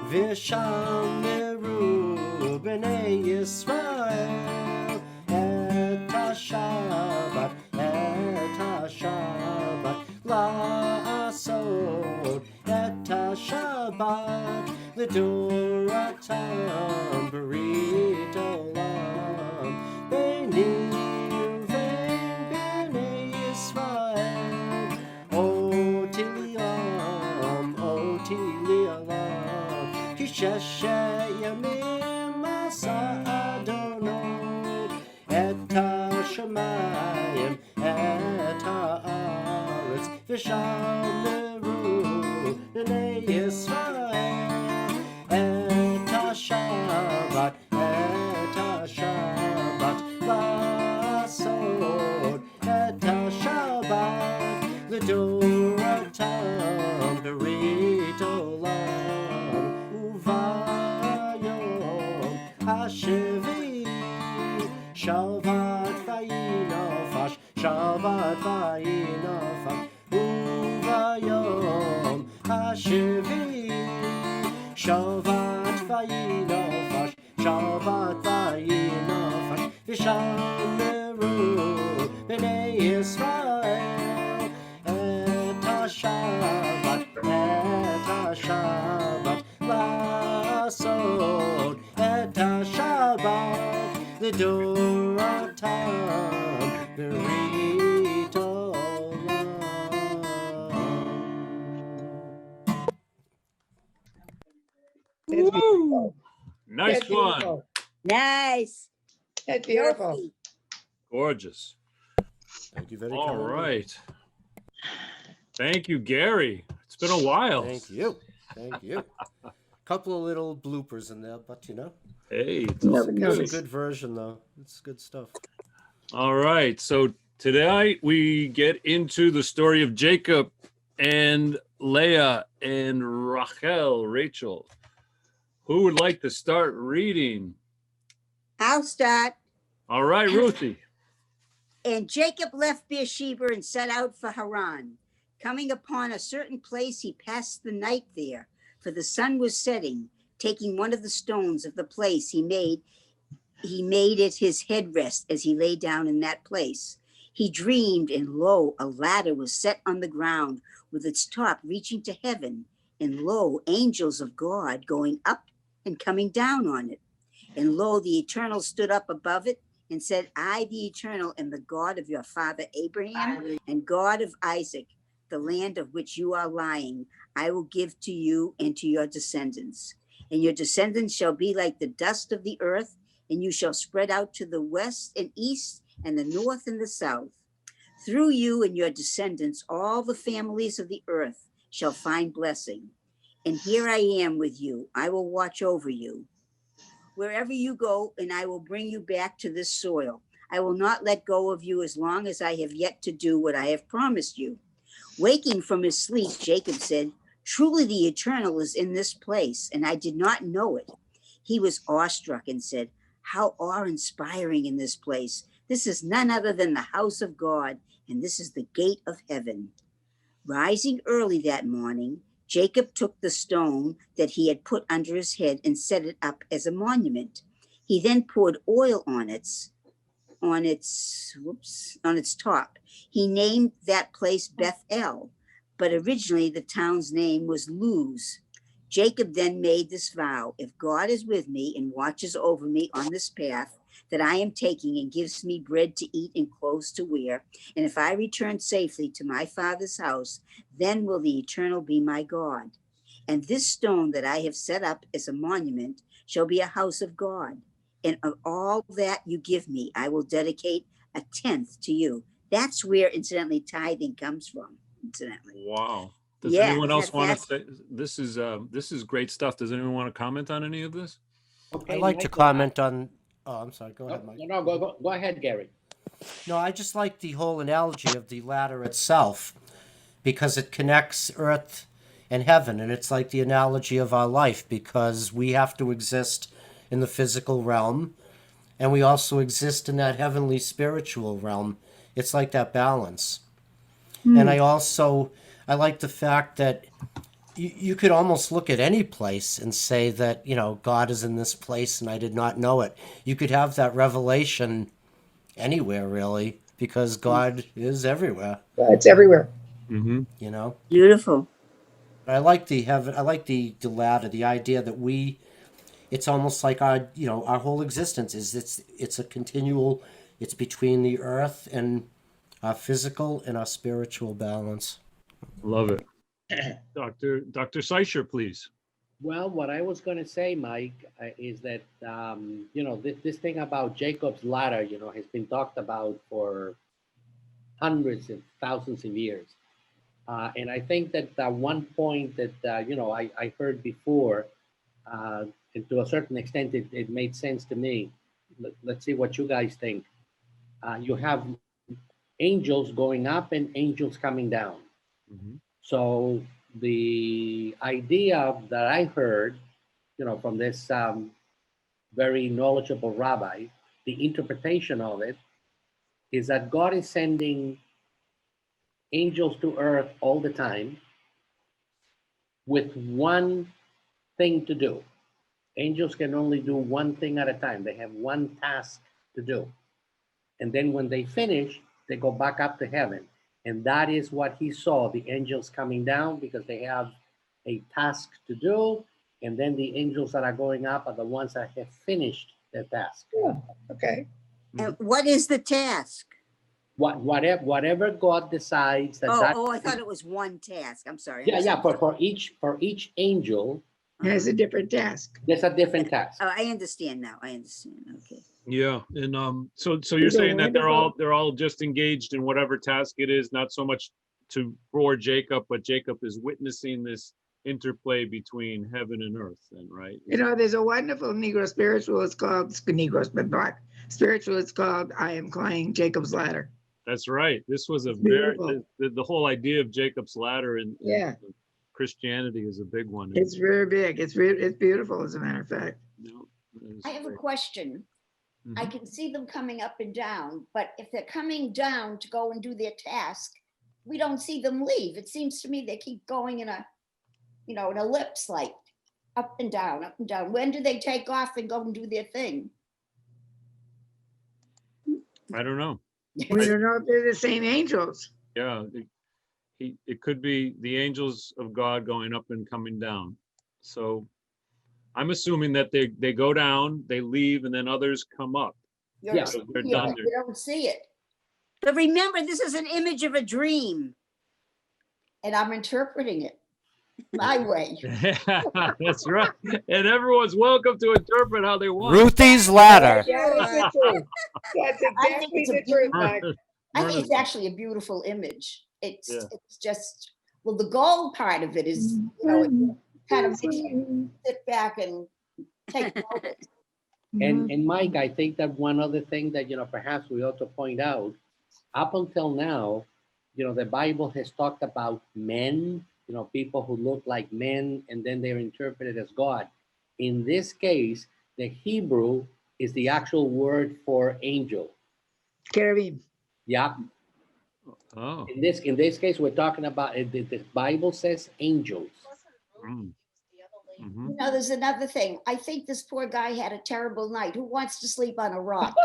V'shameru b'nei Yisrael et ha-Shabbat, la'asot et ha-Shabbat l'doratam b'rit olam b'nei uvein b'nei Yisrael oti li'olam ki sheshet yamim asa Adonai et ha-shamayim et ha'aretz v'shameru b'nei Yisrael et ha-Shabbat la'asot et ha-Shabbat l'doratam b'rit olam uvayom ha'shevi Shabbat vayinafash, uvayom ha'shevi Shabbat vayinafash, v'shameru b'nei Yisrael et ha-Shabbat la'asot et ha-Shabbat l'doratam b'rit olam. Woo! Nice That's one. beautiful. Nice. That's beautiful. Yoke. Gorgeous. Thank you very All kindly. right. Thank you, Gary. It's been a while. Thank you. Couple of little bloopers in there, but you know, Hey, it's No, all but it's no, a good. good version though. It's good stuff. All right. So tonight we get into the story of Jacob and Leah and Rachel. Who would like to start reading? I'll start. All right, Ruthie. And Jacob left Beersheba and set out for Haran. Coming upon a certain place, he passed the night there, for the sun was setting. Taking one of the stones of the place, he made it his headrest as he lay down in that place. He dreamed, and lo, a ladder was set on the ground with its top reaching to heaven, and lo, angels of God going up and coming down on it. And lo, the Eternal stood up above it and said, I, the Eternal, am the God of your father Abraham and God of Isaac. The land of which you are lying, I will give to you and to your descendants. And your descendants shall be like the dust of the earth, and you shall spread out to the west and east and the north and the south. Through you and your descendants, all the families of the earth shall find blessing. And here I am with you. I will watch over you wherever you go, and I will bring you back to this soil. I will not let go of you as long as I have yet to do what I have promised you. Waking from his sleep, Jacob said, truly the Eternal is in this place, and I did not know it. He was awestruck and said, how awe-inspiring in this place. This is none other than the house of God, and this is the gate of heaven. Rising early that morning, Jacob took the stone that he had put under his head and set it up as a monument. He then poured oil on its top. He named that place Bethel, but originally the town's name was Luz. Jacob then made this vow, if God is with me and watches over me on this path that I am taking and gives me bread to eat and clothes to wear, and if I return safely to my father's house, then will the Eternal be my God. And this stone that I have set up as a monument shall be a house of God. And of all that you give me, I will dedicate a tenth to you. That's where, incidentally, tithing comes from, incidentally. Wow. Does Yeah, anyone else that- want to that's- say this is great stuff? Does anyone want to comment on any of this? Okay, I'd like to Mike, comment on. Oh, I'm sorry. Go ahead, Mike. No, go ahead, Gary. No, I just like the whole analogy of the ladder itself because it connects earth and heaven. And it's like the analogy of our life because we have to exist in the physical realm and we also exist in that heavenly spiritual realm. It's like that balance. And I like the fact that you could almost look at any place and say that, God is in this place and I did not know it. You could have that revelation anywhere, really, because God is everywhere, Yeah, it's everywhere. Mm-hmm. you know? Beautiful. I like the heaven, I like the ladder, the idea that it's almost like our whole existence it's a continual, it's between the earth and our physical and our spiritual balance. Love it. Dr. Seischer, please. Well, what I was going to say, Mike, is that, this thing about Jacob's ladder, has been talked about for hundreds of thousands of years. And I think that one point that, I heard before, and to a certain extent, it made sense to me. Let's see what you guys think. You have angels going up and angels coming down. Mm-hmm. So the idea that I heard, from this very knowledgeable rabbi, the interpretation of it is that God is sending angels to earth all the time with one thing to do. Angels can only do one thing at a time. They have one task to do. And then when they finish, they go back up to heaven. And that is what he saw, the angels coming down because they have a task to do. And then the angels that are going up are the ones that have finished their task. Yeah, okay. And what is the task? Whatever God decides that. I thought it was one task. I'm sorry. Yeah. For each angel, Has a different task. there's a different task. Oh, I understand now. I understand. Okay. Yeah, and so you're saying that they're all just engaged in whatever task it is, not so much for Jacob, but Jacob is witnessing this interplay between heaven and earth, then, right? There's a wonderful Negro spiritual. It's called Negro, but Black spiritual. It's called "I Am Climbing Jacob's Ladder." That's right. This was Beautiful. the whole idea of Jacob's ladder in Christianity is a big one. It's very big. It's beautiful, as a matter of fact. I have a question. Mhm. I can see them coming up and down, but if they're coming down to go and do their task, we don't see them leave. It seems to me they keep going in an ellipse, like up and down, up and down. When do they take off and go and do their thing? I don't know. We don't know if they're the same angels. Yeah, it could be the angels of God going up and coming down. So I'm assuming that they go down, they leave, and then others come up. Yeah. So they're Yeah, done. you don't see it. But remember, this is an image of a dream. And I'm interpreting it my way. That's right. And everyone's welcome to interpret how they want. Ruthie's ladder. That is the truth. That's exactly it's a the truth, Mike. I think it's actually a beautiful image. It's Yeah. it's just, well, the gold part of it is, it kind of makes you sit back and take notice. And Mike, I think that one other thing that, perhaps we ought to point out, up until now, the Bible has talked about men, people who look like men, and then they're interpreted as God. In this case, the Hebrew is the actual word for angel. Cherubim. Yeah. Oh. In this case, we're talking about, the Bible says angels. Mm. Mhm. There's another thing. I think this poor guy had a terrible night. Who wants to sleep on a rock?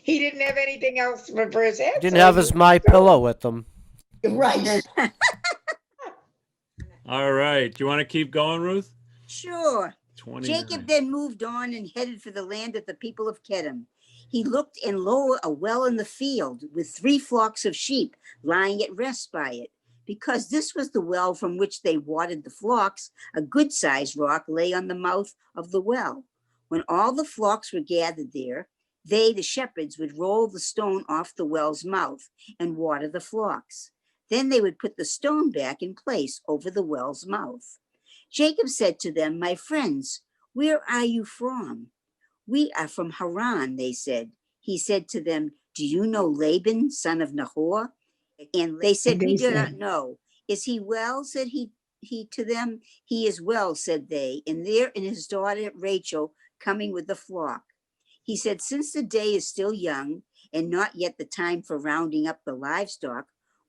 He didn't have anything else for his head. Didn't have his My Pillow with him. Right. All right. Do you want to keep going, Ruth? Sure. 29. Jacob then moved on and headed for the land of the people of Kedem. He looked, and lo, a well in the field with 3 flocks of sheep lying at rest by it. Because this was the well from which they watered the flocks, a good-sized rock lay on the mouth of the well. When all the flocks were gathered there, they, the shepherds, would roll the stone off the well's mouth and water the flocks. Then they would put the stone back in place over the well's mouth. Jacob said to them, "My friends, where are you from?" "We are from Haran," they said. He said to them, "Do you know Laban, son of Nahor?" And they said, "We do not know." "Is he well?" said he to them. "He is well," said they, "and there and his daughter Rachel coming with the flock." He said, "Since the day is still young and not yet the time for rounding up the livestock,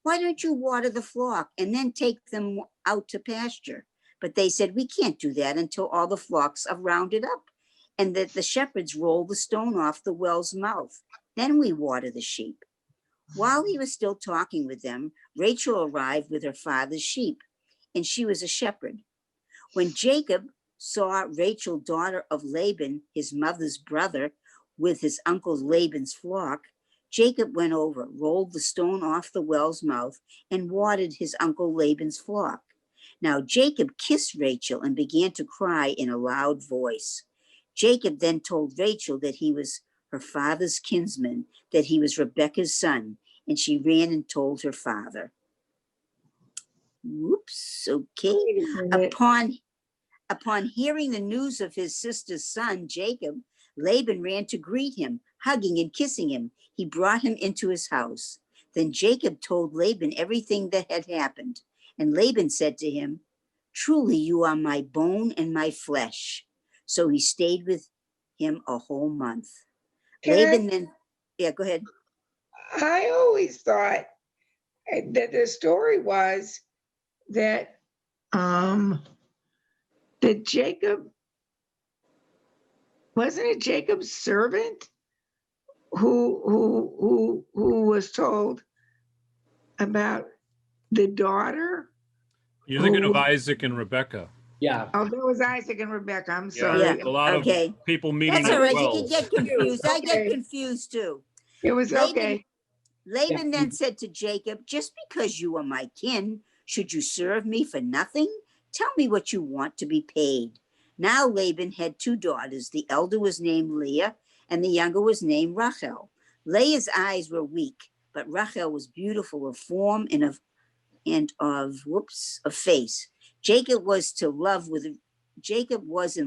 why don't you water the flock and then take them out to pasture? But they said, we can't do that until all the flocks are rounded up and that the shepherds roll the stone off the well's mouth. Then we water the sheep. While he was still talking with them, Rachel arrived with her father's sheep, and she was a shepherd. When Jacob saw Rachel, daughter of Laban, his mother's brother, with his uncle Laban's flock, Jacob went over, rolled the stone off the well's mouth, and watered his uncle Laban's flock. Now Jacob kissed Rachel and began to cry in a loud voice. Jacob then told Rachel that he was her father's kinsman, that he was Rebekah's son, and she ran and told her father. Whoops, okay. Wait a minute. Upon hearing the news of his sister's son, Jacob, Laban ran to greet him, hugging and kissing him. He brought him into his house. Then Jacob told Laban everything that had happened. And Laban said to him, truly you are my bone and my flesh. So he stayed with him a whole month. Laban then, yeah, go ahead. I always thought that the story was that that Jacob, wasn't it Jacob's servant who was told about the daughter? You're thinking of who- Isaac and Rebecca. Yeah. Oh, that was Isaac and Rebecca. I'm Yeah, sorry. Yeah, a lot okay. of people meeting That's all at right. You wells. can get confused. I get Okay. confused too. It was Laban- okay. Laban then said to Jacob, just because you are my kin, should you serve me for nothing? Tell me what you want to be paid. Now Laban had two daughters. The elder was named Leah, and the younger was named Rachel. Leah's eyes were weak, but Rachel was beautiful of form and of face. Jacob was in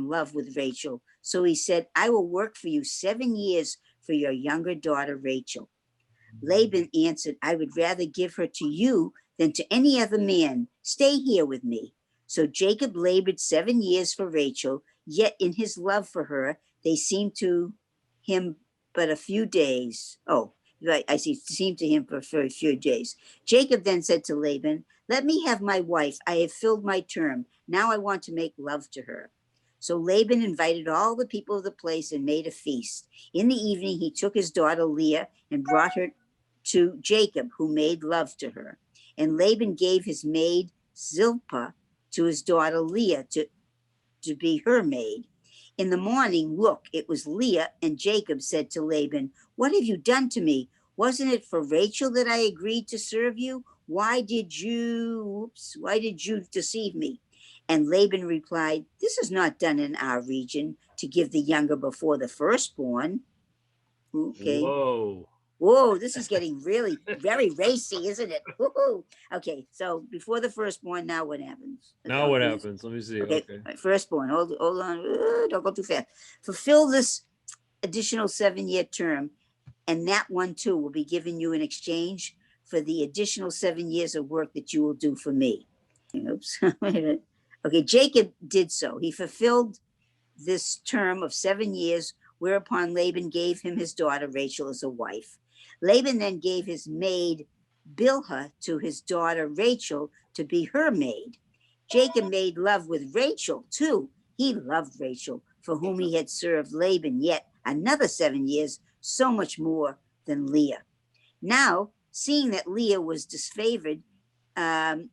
love with Rachel, so he said, I will work for you 7 years for your younger daughter Rachel. Laban answered, I would rather give her to you than to any other man. Stay here with me. So Jacob labored 7 years for Rachel, yet in his love for her, they seemed to him but a few days. Oh, right, I see, seemed to him for a few days. Jacob then said to Laban, let me have my wife. I have filled my term. Now I want to make love to her. So Laban invited all the people of the place and made a feast. In the evening, he took his daughter Leah and brought her to Jacob, who made love to her. And Laban gave his maid Zilpah to his daughter Leah to be her maid. In the morning, look, it was Leah, and Jacob said to Laban, what have you done to me? Wasn't it for Rachel that I agreed to serve you? Why did you deceive me? And Laban replied, this is not done in our region, to give the younger before the firstborn. Okay. Whoa, this is getting really very racy, isn't it? Woo-hoo. Okay, so before the firstborn, now what happens? Now what happens? Let me see. Okay, Okay. right, firstborn, hold on, don't go too fast. Fulfill this additional 7-year term, and that one too will be given you in exchange for the additional 7 years of work that you will do for me. Oops, wait a minute. Okay, Jacob did so. He fulfilled this term of 7 years, whereupon Laban gave him his daughter Rachel as a wife. Laban then gave his maid Bilhah to his daughter Rachel to be her maid. Jacob made love with Rachel too. He loved Rachel, for whom he had served Laban yet another 7 years, so much more than Leah. Now, seeing that Leah was disfavored, the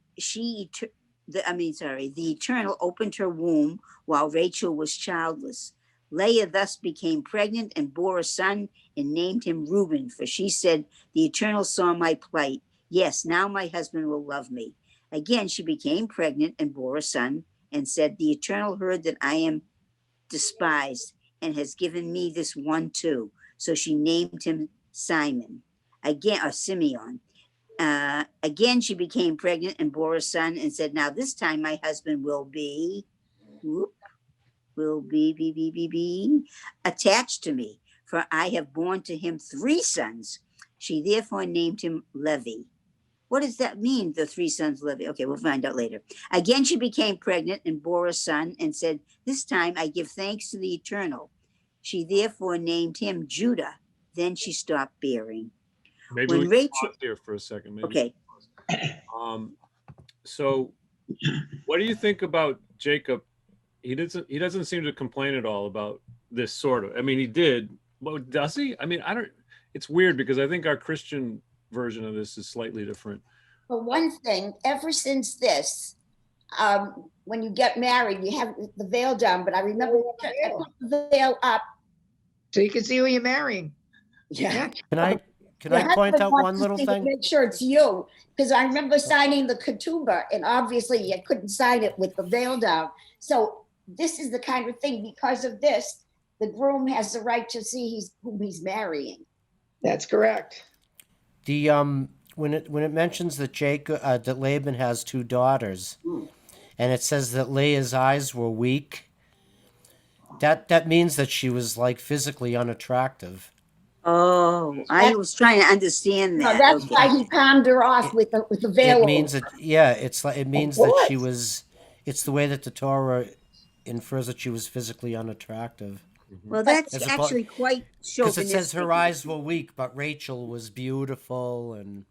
Eternal opened her womb while Rachel was childless. Leah thus became pregnant and bore a son and named him Reuben, for she said, the Eternal saw my plight. Yes, now my husband will love me. Again, she became pregnant and bore a son and said, the Eternal heard that I am despised and has given me this one too. So she named him Simeon. Again, she became pregnant and bore a son and said, now this time my husband will be attached to me, for I have borne to him 3 sons. She therefore named him Levi. What does that mean, the 3 sons Levi? Okay, we'll find out later. Again, she became pregnant and bore a son and said, this time I give thanks to the Eternal. She therefore named him Judah. Then she stopped bearing. Maybe When we can Rachel- pause here for a second. Maybe. Okay, So what do you think about Jacob? He doesn't seem to complain at all about this sort of. I mean, he did. Well, does he? I mean, I don't. It's weird because I think our Christian version of this is slightly different. For one thing, ever since this, when you get married, you have the veil down. But I remember I put the veil up. So you can see who you're marrying. Yeah. Can I point out one little thing? Make sure it's you, because I remember signing the ketubah, and obviously you couldn't sign it with the veil down. So this is the kind of thing. Because of this, the groom has the right to see whom he's marrying. That's correct. The when it mentions that that Laban has 2 daughters, and it says that Leah's eyes were weak, that means that she was like physically unattractive. Oh, I was trying to understand No, that. that's Okay. why he palmed her off with the veil. It means that it means that she was. It's the way that the Torah infers that she was physically unattractive. Well, that's As oppo- actually quite Because chauvinistic. it says her eyes were weak, but Rachel was beautiful, and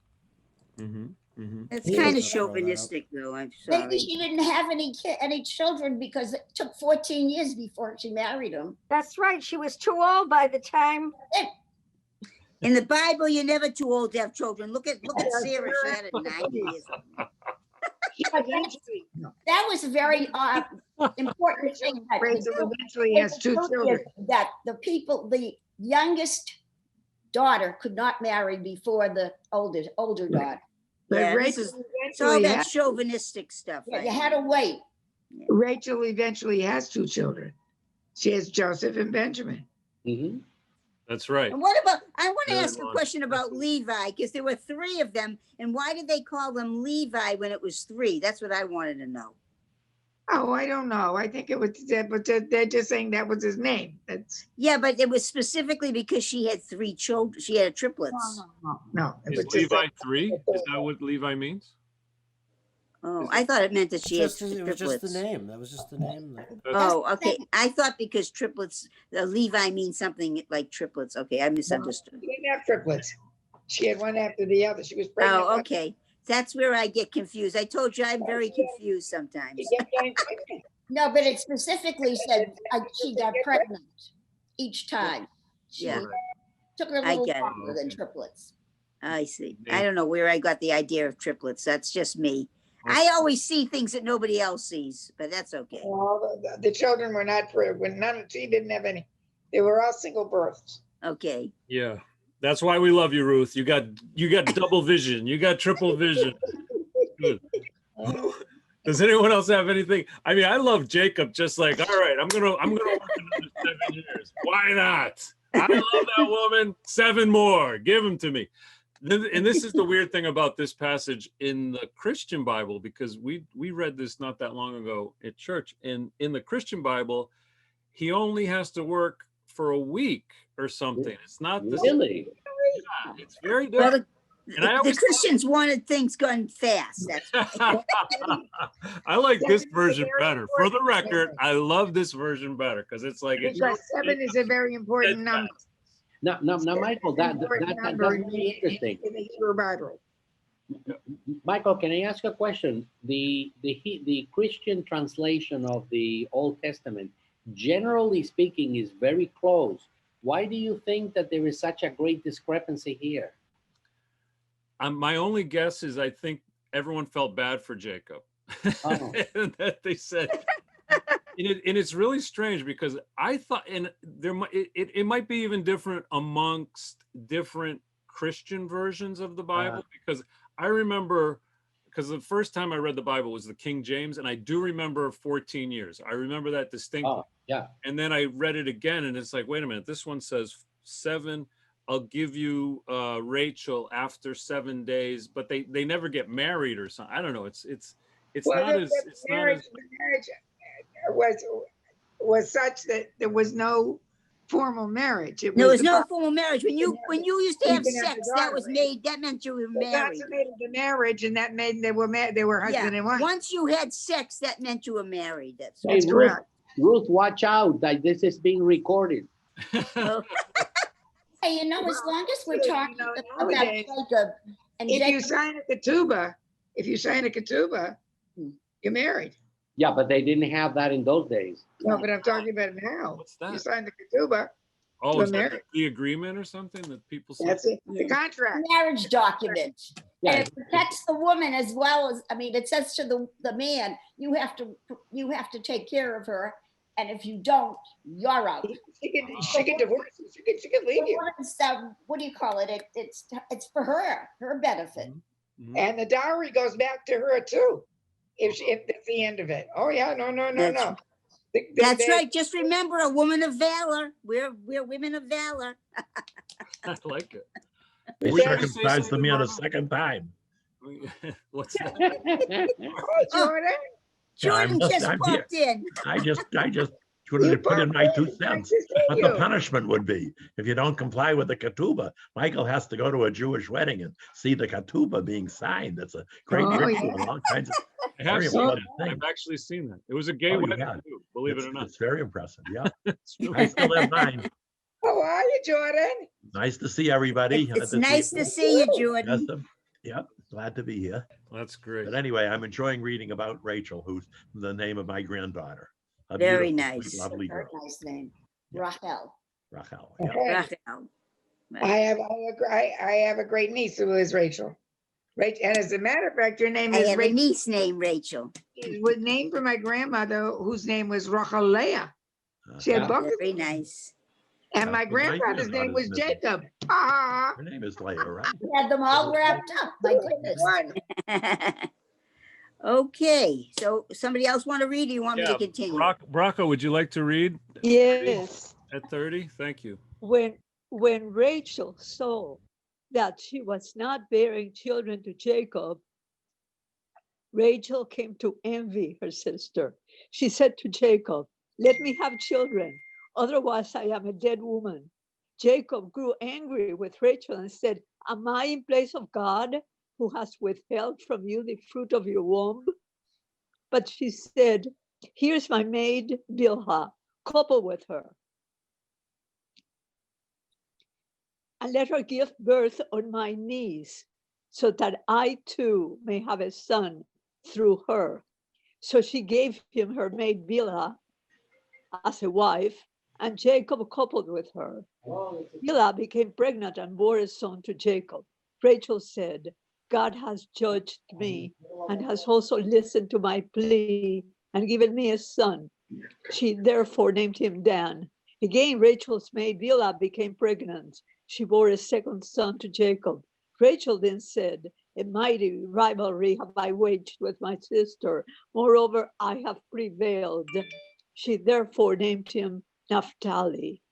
It's kind of chauvinistic, though. I'm Maybe sorry. she didn't have any children because it took 14 years before she married him. That's right. She was too old by the time. In the Bible, you're never too old to have children. Look at Sarah. She had it 90 years. Eventually, no. That was a very important thing. that the Rachel group- eventually has 2 children. That the youngest daughter could not marry before the older daughter. But Yeah, Rachel It's all eventually that has, chauvinistic stuff. Yeah, right? you had to wait. Rachel eventually has 2 children. She has Joseph and Benjamin. Mhm. That's right. And what about, I want to Very ask a long. question about Levi, because there were 3 of them, and why did they call them Levi when it was 3? That's what I wanted to know. Oh, I don't know. I think it was, but they're just saying that was his name. That's Yeah, but it was specifically because she had 3 children. She had triplets. no. It Is was just Levi 3? Is that what Levi means? Oh, I thought it meant that she had it was just the triplets. name. That was just the name. Oh, okay. I thought because triplets, Levi means something like triplets. Okay, I misunderstood. She didn't have triplets. She had one after the other. She was pregnant. Oh, okay. That's where I get confused. I told you I'm very confused sometimes. She kept getting pregnant. No, but it specifically said she got pregnant each time. She Yeah. took her a I little get it. longer than triplets. I see. I don't know where I got the idea of triplets. That's just me. I always see things that nobody else sees, but that's okay. All the children were not for when she didn't have any. They were all single births. Okay. Yeah. That's why we love you, Ruth. You got double vision. You got triple vision. Good. Does anyone else have anything? I mean, I love Jacob. Just like, all right, I'm gonna work another 7 years. Why not? I love that woman. 7 more. Give them to me. And this is the weird thing about this passage in the Christian Bible, because we read this not that long ago at church. And in the Christian Bible, he only has to work for a week or something. It's not the Really? Yeah, it's very Well, different. And I the always Christians wanted things going fast. That's I like this version better. For the record, I love this version better because it's like it's Because 7 is a very important number. Now, Michael, that's Number very interesting. in the Hebrew Bible. Michael, can I ask a question? The Christian translation of the Old Testament, generally speaking, is very close. Why do you think that there is such a great discrepancy here? my only guess is I think everyone felt bad for Jacob. Oh. And that they said, and it's really strange because I thought, and it might be even different amongst different Christian versions of the Bible, because I remember, because the first time I read the Bible was the King James, and I do remember 14 years. I remember that distinctly. Oh, yeah. And then I read it again, and it's like, wait a minute, this one says 7. I'll give you Rachel after 7 days, but they never get married or something. I don't know. It's Well, not the as marriage was such that there was no formal marriage. there was no formal marriage. When you used to have Even after sex, that was daughter, that meant you were They married. consummated the marriage, and that made they were husband and wife. Once you had sex, that meant you were married. That's Hey, That's correct. Ruth, watch out that this is being recorded. all. Hey, as long as we're Well, talking about nowadays- Jacob, And If you Jacob, sign a ketubah, Hmm. you're married. Yeah, but they didn't have that in those days. No, but I'm talking about now. What's You that? sign the ketubah, Oh, you're is that married. the agreement or something that people say? That's it. The Yeah. contract. marriage document. Yeah, And it protects the woman as well as, I mean, it says to the man, you have to take care of her. And if you don't, you're out. She can divorce you. She can leave you. What do you call it? It's for her benefit. Mhm. And the dowry goes back to her too. If that's the end of it. Oh yeah, no. That's- That's right. Just remember, a woman of valor. We're women of valor. I like it. They Were you gonna say circumcised something, me on a Marla? second time. What's that? Oh, Jordan. Jordan I'm- just I'm popped in. I just wanted to put in my 2 cents. Nice to see What the you. punishment would be if you don't comply with the ketubah. Michael has to go to a Jewish wedding and see the ketubah being signed. That's a great Oh, ritual yeah. and all kinds of I have very seen important that. things. I've actually seen that. It was a gay Oh, you wedding have? too, believe it or not. It's very impressive. Yeah. It's really- I still have mine. How are you, Jordan? Nice to see everybody. It's this nice to evening. see you, Jordan. Yep, glad to be here. That's great. But anyway, I'm enjoying reading about Rachel, who's the name of my granddaughter. A Very beautiful, nice. lovely Very girl, nice name, Yeah. Rachel. Rachel. Yeah. Rachel. I have a great niece who is Rachel. Rachel, and as a matter of fact, your name I is have a Rachel. niece named Rachel. It was named for my grandmother, whose name was Rachel Leah. She had Yeah. both of Very them. nice. And my That's what my grandfather's name was grandmother's Jacob. Ah, Her name is Leah, right? We had them all wrapped up. My goodness. one. Okay, so somebody else want to read? Or you want me to continue? Braco, would you like to read Yes, at 30? Thank you. when Rachel saw that she was not bearing children to Jacob, Rachel came to envy her sister. She said to Jacob, "Let me have children, otherwise I am a dead woman." Jacob grew angry with Rachel and said, "Am I in place of God, who has withheld from you the fruit of your womb?" But she said, "Here's my maid Bilhah, couple with her, and let her give birth on my knees, so that I too may have a son through her." So she gave him her maid Bilhah as a wife, and Jacob coupled with her. Bilhah became pregnant and bore a son to Jacob. Rachel said, "God has judged me and has also listened to my plea and given me a son." She therefore named him Dan. Again, Rachel's maid Bilhah became pregnant. She bore a second son to Jacob. Rachel then said, "A mighty rivalry have I waged with my sister. Moreover, I have prevailed." She therefore named him Naphtali.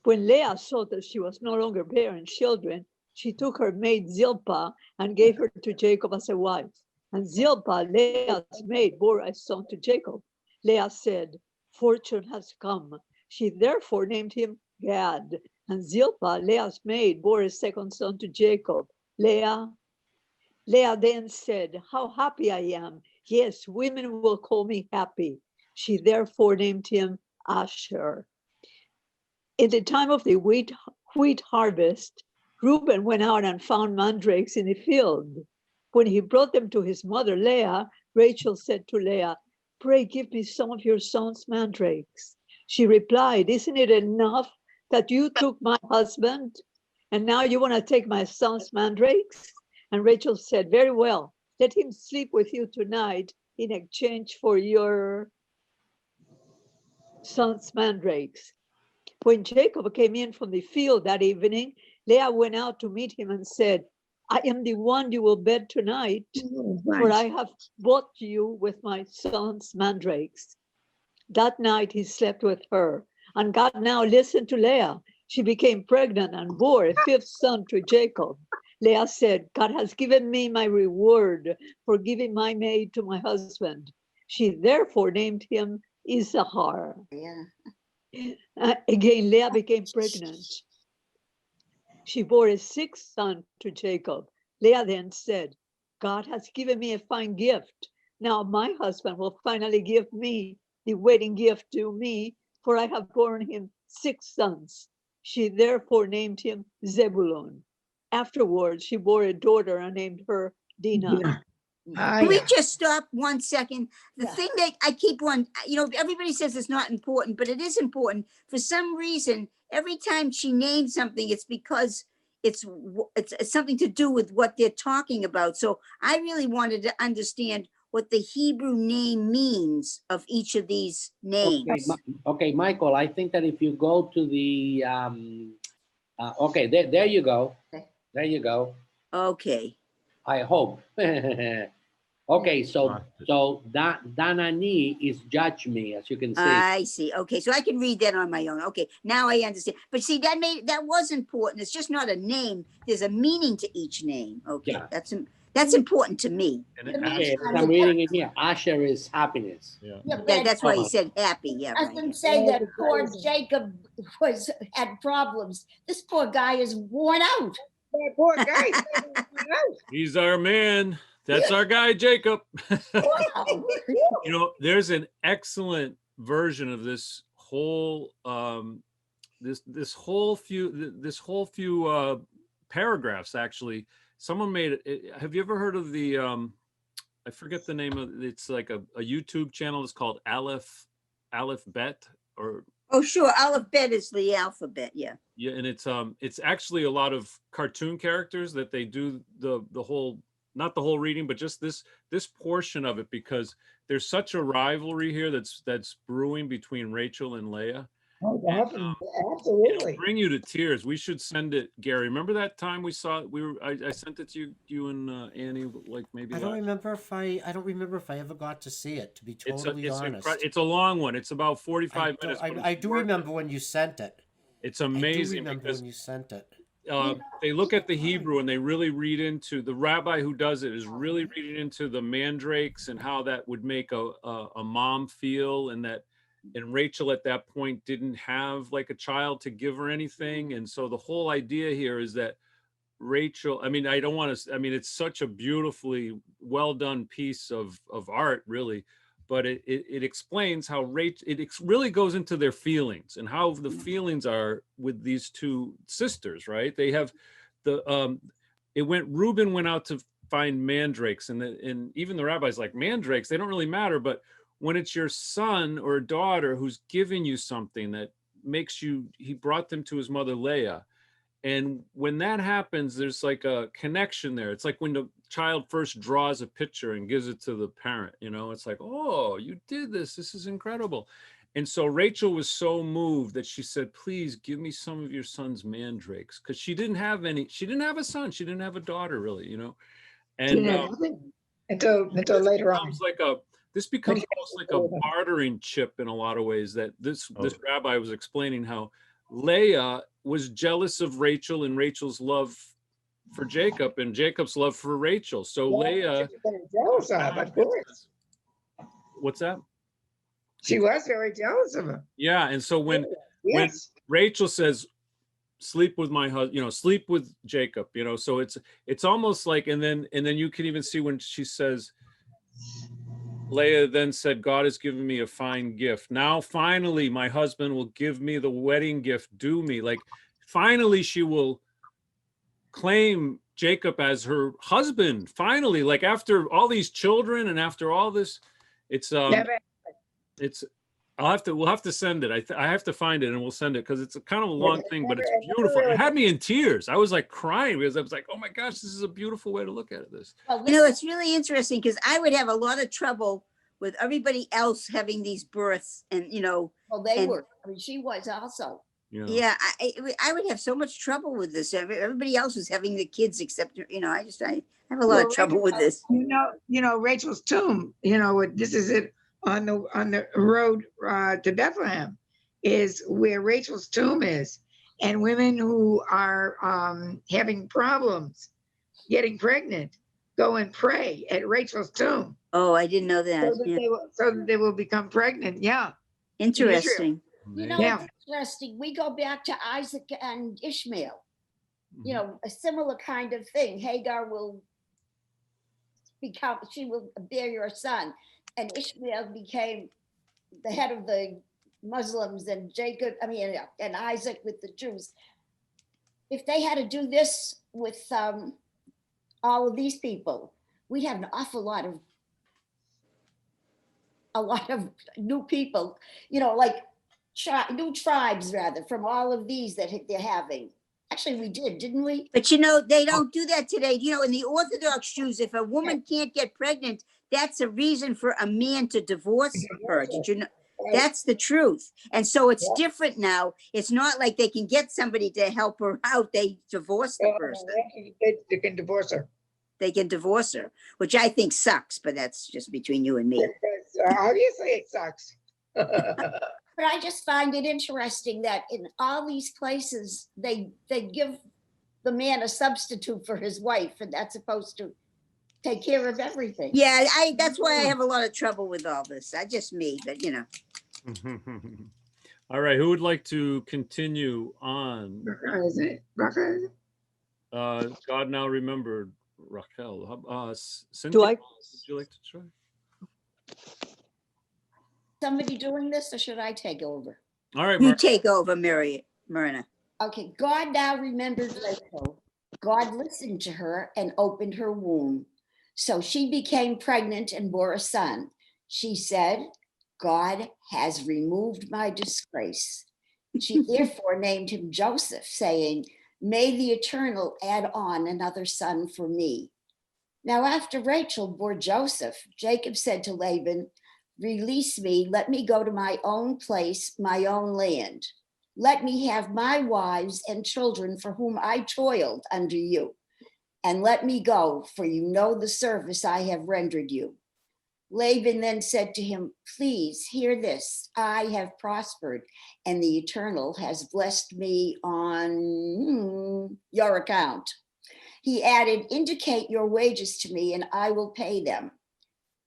When Leah saw that she was no longer bearing children, she took her maid Zilpah and gave her to Jacob as a wife. And Zilpah, Leah's maid, bore a son to Jacob. Leah said, "Fortune has come." She therefore named him Gad. And Zilpah, Leah's maid, bore a second son to Jacob. Leah then said, "How happy I am. Yes, women will call me happy." She therefore named him Asher. In the time of the wheat harvest, Reuben went out and found mandrakes in the field. When he brought them to his mother Leah, Rachel said to Leah, "Pray give me some of your son's mandrakes." She replied, "Isn't it enough that you took my husband and now you want to take my son's mandrakes?" And Rachel said, "Very well, let him sleep with you tonight in exchange for your son's mandrakes." When Jacob came in from the field that evening, Leah went out to meet him and said, "I am the one you will bed tonight, for I have bought you with my son's mandrakes." That night he slept with her, and God now listened to Leah. She became pregnant and bore a fifth son to Jacob. Leah said, "God has given me my reward for giving my maid to my husband." She therefore named him Issachar. Yeah. Again, Leah became pregnant. She bore a sixth son to Jacob. Leah then said, "God has given me a fine gift. Now my husband will finally give me the wedding gift to me, for I have borne him 6 sons." She therefore named him Zebulun. Afterwards, she bore a daughter and named her Dinah. Yeah. Ah, Can we yeah. just stop 1 second? The Yeah. thing that I keep on, everybody says it's not important, but it is important. For some reason, every time she names something, it's because it's something to do with what they're talking about. So I really wanted to understand what the Hebrew name means of each of these names. Okay, Michael, I think that if you go to the, okay, there you go. Okay. There you go. Okay. I hope. Okay, so Danani is judge me, as you can see. I see. Okay, so I can read that on my own. Okay, now I understand. But see, that was important. It's just not a name. There's a meaning to each name. Okay, Yeah. that's important to me. And The Okay, meaning as I'm reading it here, Asher is happiness. yeah. Yeah, Yeah, but that's why he Thomas. said happy. Yeah, I right. didn't say that poor Jacob had problems. This poor guy is worn out. That poor guy. He's our man. That's our guy, Jacob. Wow. You know, there's an excellent version of this whole this whole few paragraphs. Actually, someone made it. Have you ever heard of the I forget the name of it. It's like a YouTube channel. It's called Aleph Beta, or Oh, sure. Aleph Beta is the alphabet. Yeah. yeah, and it's actually a lot of cartoon characters that they do the whole, not the whole reading, but just this portion of it, because there's such a rivalry here that's brewing between Rachel and Leah. Oh, It'll absolutely. bring you to tears. We should send it, Gary. Remember that time we saw it? I sent it to you and Annie, like maybe. I don't remember if I ever got to see it, to be totally honest. It's a long one. It's about 45 minutes. but I it's do worth it. remember when you sent it. It's I do amazing remember because when you sent it. they look at the Hebrew and they really read into, the rabbi who does it is really reading into the mandrakes and how that would make a mom feel, and Rachel at that point didn't have like a child to give her anything. And so the whole idea here is that Rachel, it's such a beautifully well done piece of art, really, but it explains how Rachel, it really goes into their feelings and how the feelings are with these two sisters, right? They have Reuben went out to find mandrakes, and even the rabbi's like, mandrakes, they don't really matter, but when it's your son or daughter who's giving you something that makes you, he brought them to his mother Leah. And when that happens, there's like a connection there. It's like when the child first draws a picture and gives it to the parent, it's like, oh, you did this. This is incredible. And so Rachel was so moved that she said, please give me some of your son's mandrakes. Because she didn't have a son. She didn't have a daughter, really, And until later on. This becomes almost like a bartering chip in a lot of ways, that this rabbi was explaining how Leah was jealous of Rachel and Rachel's love for Jacob and Jacob's love for Rachel. So Leah, jealous of course. What's that? She was very jealous of him. Yeah, and so when Rachel says, sleep with my husband, sleep with Jacob, so it's almost like, and then you can even see when she says, Leah then said, God has given me a fine gift. Now, finally, my husband will give me the wedding gift due me. Like, finally, she will claim Jacob as her husband. Finally, like after all these children and after all this, we'll have to send it. I have to find it and we'll send it, because it's a kind of a long thing, but it's beautiful. It had me in tears. I was like crying because I was like, oh my gosh, this is a beautiful way to look at this. It's really interesting, because I would have a lot of trouble with everybody else having these births, and Well, they were. I mean, she was also. Yeah, I would have so much trouble with this. Everybody else was having the kids except I have a lot of trouble with this. Rachel's tomb. This is it on the road to Bethlehem, is where Rachel's tomb is, and women who are having problems getting pregnant go and pray at Rachel's tomb. Oh, I didn't know that. So that they will become pregnant. Yeah. Interesting. It's interesting. We go back to Isaac and Ishmael. A similar kind of thing. Hagar will she will bear your son. And Ishmael became the head of the Muslims, and and Isaac with the Jews. If they had to do this all of these people, we'd have an awful lot of new people, like new tribes rather, from all of these that they're having. Actually, we didn't we? But they don't do that today. In the Orthodox Jews, if a woman can't get pregnant, that's a reason for a man to divorce her. Did you know? That's the truth. And so it's different now. It's not like they can get somebody to help her out. They divorce the person. They can divorce her. They can divorce her, which I think sucks, but that's just between you and me. Obviously it sucks. But I just find it interesting that in all these places, they give the man a substitute for his wife, and that's supposed to take care of everything. Yeah, that's why I have a lot of trouble with all this. Just me, but All right, who would like to continue on? Rachel? God now remembered Rachel. Cynthia, Do I? would you like to try? Somebody doing this, or should I take over? All right, you Mark. take over, Myrna. Okay, God now remembered Rachel. God listened to her and opened her womb. So she became pregnant and bore a son. She said, God has removed my disgrace. She therefore named him Joseph, saying, may the Eternal add on another son for me. Now, after Rachel bore Joseph, Jacob said to Laban, release me, let me go to my own place, my own land. Let me have my wives and children for whom I toiled under you. And let me go, for you know the service I have rendered you. Laban then said to him, please hear this. I have prospered, and the Eternal has blessed me on your account. He added, indicate your wages to me, and I will pay them.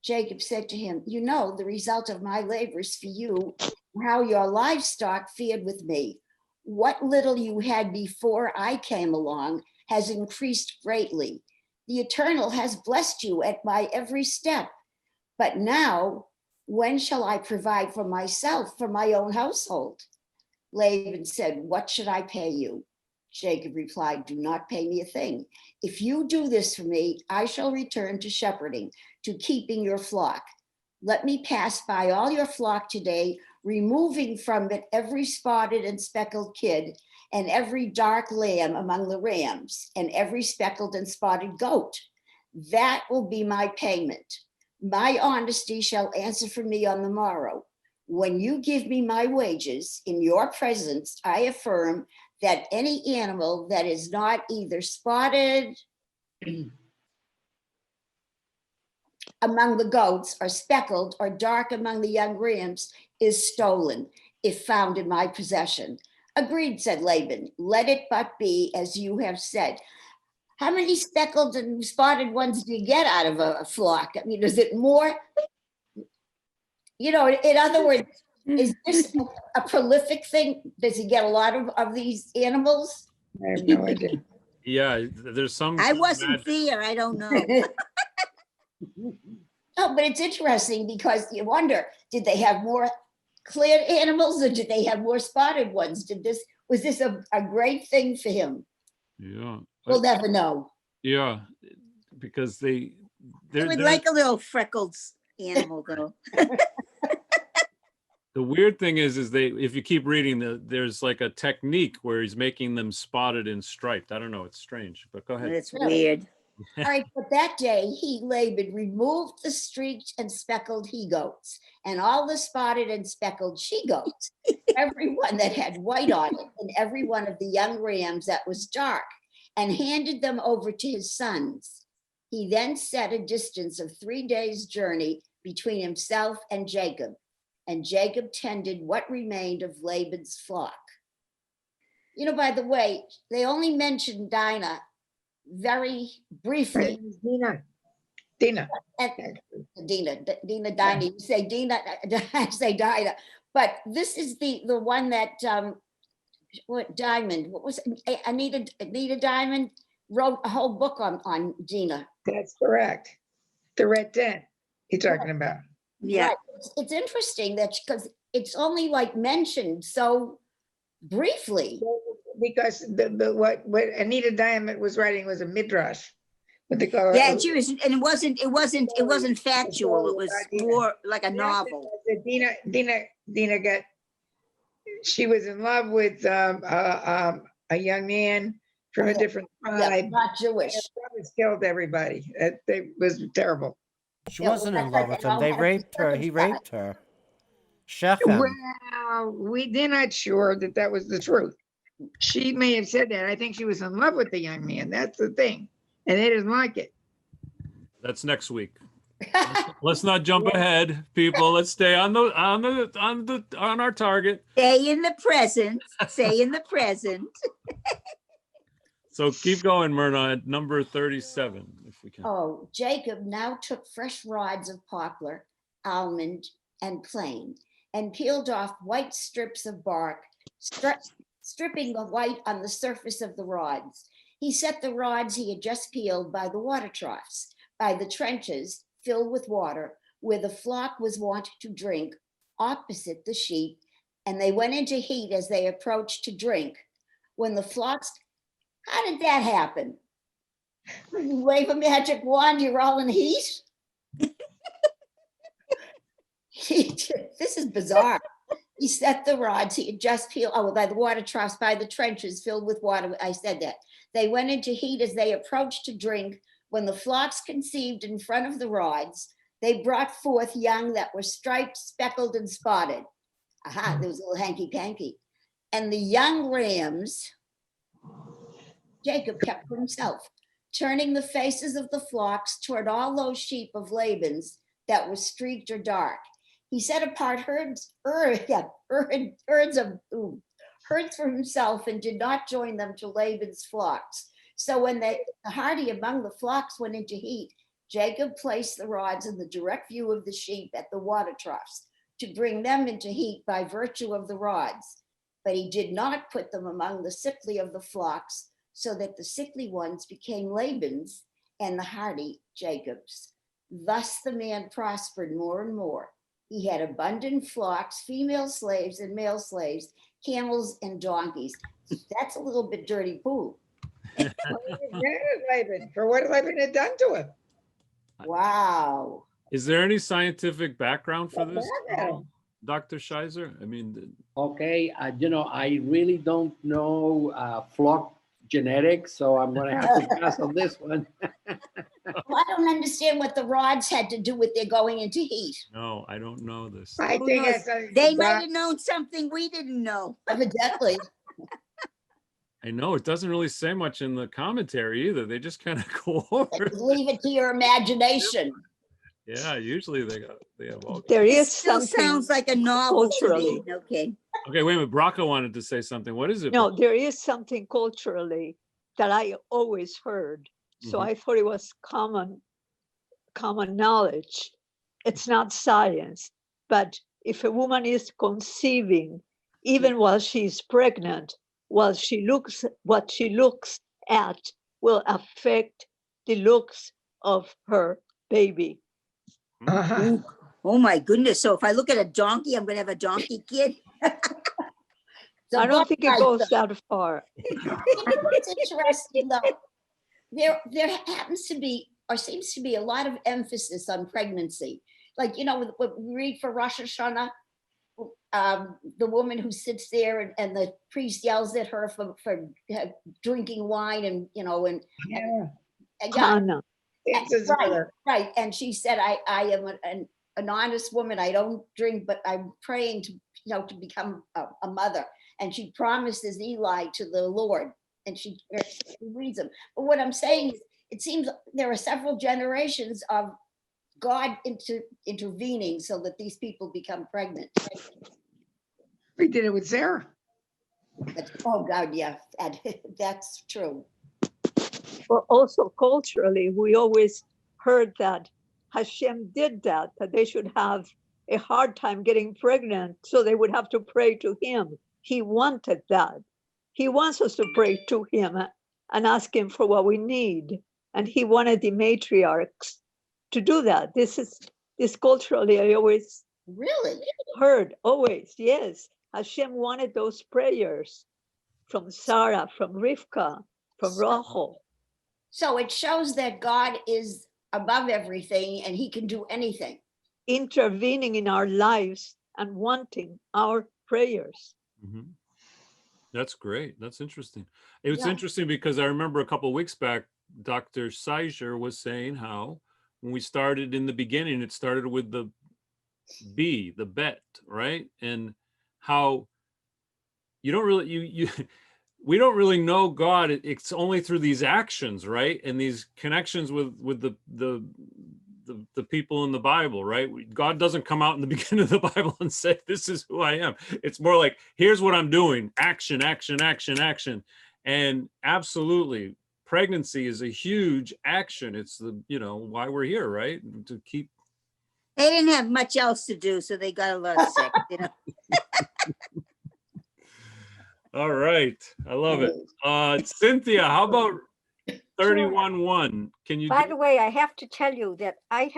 Jacob said to him, you know the result of my labors for you, how your livestock fared with me. What little you had before I came along has increased greatly. The Eternal has blessed you at my every step. But now, when shall I provide for myself, for my own household? Laban said, what should I pay you? Jacob replied, do not pay me a thing. If you do this for me, I shall return to shepherding, to keeping your flock. Let me pass by all your flock today, removing from it every spotted and speckled kid, and every dark lamb among the rams, and every speckled and spotted goat. That will be my payment. My honesty shall answer for me on the morrow. When you give me my wages in your presence, I affirm that any animal that is not either spotted among the goats or speckled or dark among the young rams is stolen if found in my possession. Agreed, said Laban. Let it but be as you have said. How many speckled and spotted ones do you get out of a flock? I mean, is it more? In other words, is this a prolific thing? Does he get a lot of these animals? I have no idea. Yeah, there's some. I wasn't there. I don't know. No, but it's interesting because you wonder, did they have more cleared animals or did they have more spotted ones? Was this a great thing for him? Yeah. We'll never know. Yeah, because I would like a little freckled animal, though. The weird thing is if you keep reading, there's like a technique where he's making them spotted and striped. I don't know. It's strange, but go ahead. It's weird. All right, but that day Laban removed the streaked and speckled he-goats and all the spotted and speckled she-goats, every one that had white on it, and every one of the young rams that was dark, and handed them over to his sons. He then set a distance of 3 days' journey between himself and Jacob tended what remained of Laban's flock. By the way, they only mentioned Dinah very briefly. Dina. Dinah, you say Dina, I say Dinah. But this is the one that, Diamond, what was it? Anita Diamond wrote a whole book on Dina. That's correct. The Red Tent you're talking about. Yeah. Right. It's interesting that because it's only like mentioned so briefly. because what Anita Diamond was writing was a midrash. What they call Yeah, and she was, and it wasn't factual. It was more like a novel. Dina got, she was in love with a young man from a different Yeah, tribe. not Jewish. Their brothers killed everybody. It was terrible. She Yeah, well, wasn't in that's love like with they him. all They had to be raped her. He circumcised. raped her. Shechem. Well, we're not sure that was the truth. She may have said that. I think she was in love with the young man. That's the thing. And they didn't like it. That's next week. Let's not jump ahead, people. Let's stay on our target. Stay in the present. Stay in the present. So keep going, Myrna, at number 37, if we can. Oh, Jacob now took fresh rods of poplar, almond, and plane, and peeled off white strips of bark, stripping the white on the surface of the rods. He set the rods he had just peeled by the water troughs, by the trenches filled with water, where the flock was wont to drink, opposite the sheep, and they went into heat as they approached to drink. When the flocks, how did that happen? You wave a magic wand, you're all in heat? This is bizarre. He set the rods he had just peeled, by the water troughs, by the trenches filled with water. I said that. They went into heat as they approached to drink. When the flocks conceived in front of the rods, they brought forth young that were striped, speckled, and spotted. Aha, there was a little hanky-panky. And the young rams, Jacob kept for himself, turning the faces of the flocks toward all those sheep of Laban's that were streaked or dark. He set apart herds for himself and did not join them to Laban's flocks. So when the hardy among the flocks went into heat, Jacob placed the rods in the direct view of the sheep at the water troughs to bring them into heat by virtue of the rods. But he did not put them among the sickly of the flocks, so that the sickly ones became Laban's and the hardy Jacob's. Thus the man prospered more and more. He had abundant flocks, female slaves and male slaves, camels and donkeys. That's a little bit dirty poo. For what Laban had done to him. Wow. Is there any scientific background for this, Wow. Dr. Scheiser? I mean, Okay, I really don't know flock genetics, so I'm going to have to pass on this one. Well, I don't understand what the rods had to do with their going into heat. no, I don't know this. I Who think knows? that's something They to might God. have known something we didn't know. Evidently. I know it doesn't really say much in the commentary either. They just kind of go over. Leave it to your imagination. Yeah, usually they have all. There It is still something sounds like a novel to culturally. me. Okay. Okay, wait a minute. Braca wanted to say something. What is it? No, there is something culturally that I always heard. So Mhm. I thought it was common knowledge. It's not science, but if a woman is conceiving, even while she's pregnant, what she looks at will affect the looks of her baby. Uh-huh. Ooh, oh my goodness. So if I look at a donkey, I'm going to have a donkey kid. So I don't that's think it right, goes though. that far. It's interesting though. There happens to be, or seems to be, a lot of emphasis on pregnancy. Like, you know, what we read for Rosh Hashanah, the woman who sits there and the priest yells at her for drinking wine and, you know, and Yeah. yeah, Hannah. It's his right, mother. right. And she said, I am an honest woman. I don't drink, but I'm praying to, you know, to become a mother. And she promises Eli to the Lord, and she reads them. But what I'm saying is, it seems there are several generations of God intervening so that these people become pregnant. We did it with Sarah. Oh God, yeah, that's true. Well, also culturally, we always heard that Hashem did that they should have a hard time getting pregnant, so they would have to pray to him. He wanted that. He wants us to pray to him and ask him for what we need. And he wanted the matriarchs to do that. This culturally, I always Really? heard, always, yes. Hashem wanted those prayers from Sarah, from Rivka, from Rachel. So it shows that God is above everything and he can do anything. Intervening in our lives and wanting our prayers. Mhm. That's great. That's interesting. It was Yeah. interesting because I remember a couple of weeks back, Dr. Seiger was saying how when we started in the beginning, it started with the B, the bet, right? And how you don't really you we don't really know God. It's only through these actions, right? And these connections with the people in the Bible, right? God doesn't come out in the beginning of the Bible and say, "This is who I am." It's more like, "Here's what I'm doing: action, action, action, action." And absolutely, pregnancy is a huge action. It's why we're here, right? To keep. They didn't have much else to do, so they got a lot sick. All right, I love it. Cynthia, how about 31:1? Can you? By the way, I have to tell you that I've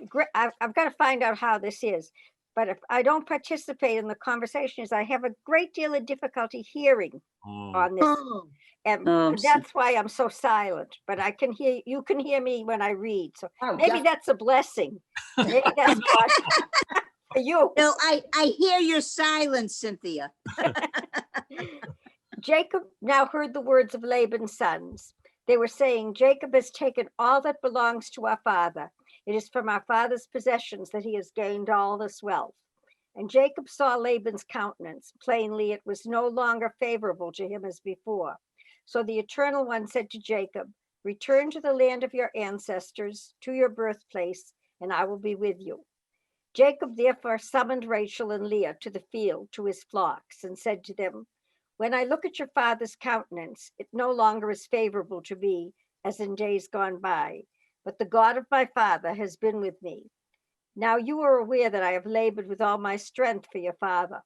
got to find out how this is. But if I don't participate in the conversations, I have a great deal of difficulty hearing on this. Oh, And Oh, that's why I'm so silent. But I can hear, you can hear me when I read. So Oh, maybe that's a blessing. Maybe that's God for you. No, I hear your silence, Cynthia. Jacob now heard the words of Laban's sons. They were saying, Jacob has taken all that belongs to our father. It is from our father's possessions that he has gained all this wealth. And Jacob saw Laban's countenance. Plainly, it was no longer favorable to him as before. So the Eternal One said to Jacob, return to the land of your ancestors, to your birthplace, and I will be with you. Jacob therefore summoned Rachel and Leah to the field, to his flocks, and said to them, when I look at your father's countenance, it no longer is favorable to me as in days gone by, but the God of my father has been with me. Now you are aware that I have labored with all my strength for your father,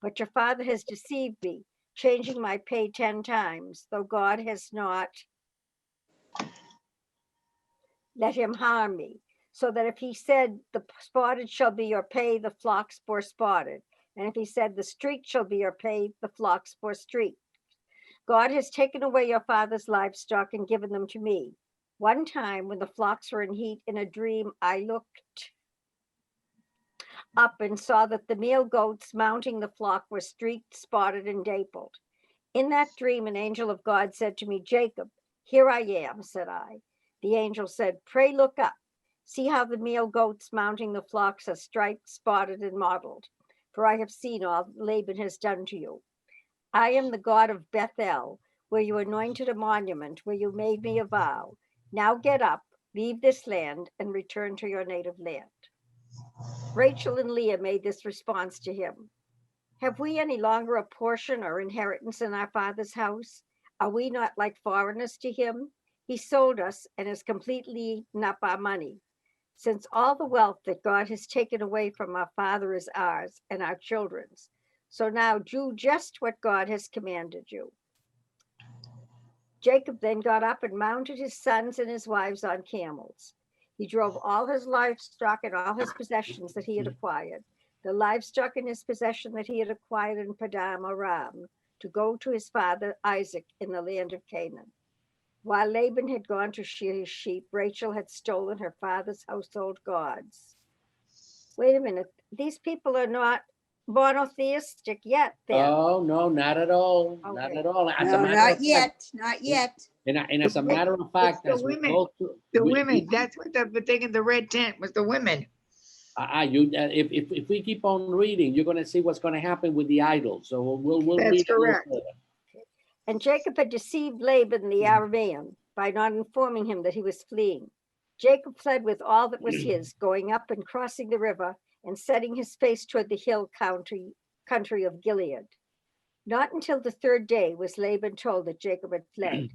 but your father has deceived me, changing my pay 10 times, though God has not let him harm me, so that if he said, the spotted shall be your pay, the flocks bore spotted. And if he said, the streaked shall be your pay, the flocks bore streaked. God has taken away your father's livestock and given them to me. One time when the flocks were in heat, in a dream, I looked up and saw that the male goats mounting the flock were streaked, spotted, and dappled. In that dream, an angel of God said to me, Jacob, here I am, said I. The angel said, pray look up. See how the male goats mounting the flocks are striped, spotted, and mottled. For I have seen all Laban has done to you. I am the God of Bethel, where you anointed a monument, where you made me a vow. Now get up, leave this land, and return to your native land. Rachel and Leah made this response to him. Have we any longer a portion or inheritance in our father's house? Are we not like foreigners to him? He sold us and has completely eaten up our money. Since all the wealth that God has taken away from our father is ours and our children's. So now do just what God has commanded you. Jacob then got up and mounted his sons and his wives on camels. He drove all his livestock and all his possessions that he had acquired, the livestock in his possession that he had acquired in Padam Aram, to go to his father Isaac in the land of Canaan. While Laban had gone to shear his sheep, Rachel had stolen her father's household gods. Wait a minute. These people are not monotheistic yet, then. Oh, no, not at all. Not Okay. at all. As a No, matter not of yet, fact, not yet. and as a matter of fact, the as we women. go through, the women, that's what the thing in the red tent was, the women. if we keep on reading, you're going to see what's going to happen with the idols. So we'll That's read a little correct. further. And Jacob had deceived Laban the Aramean by not informing him that he was fleeing. Jacob fled with all that was his, going up and crossing the river and setting his face toward the hill country of Gilead. Not until the third day was Laban told that Jacob had fled.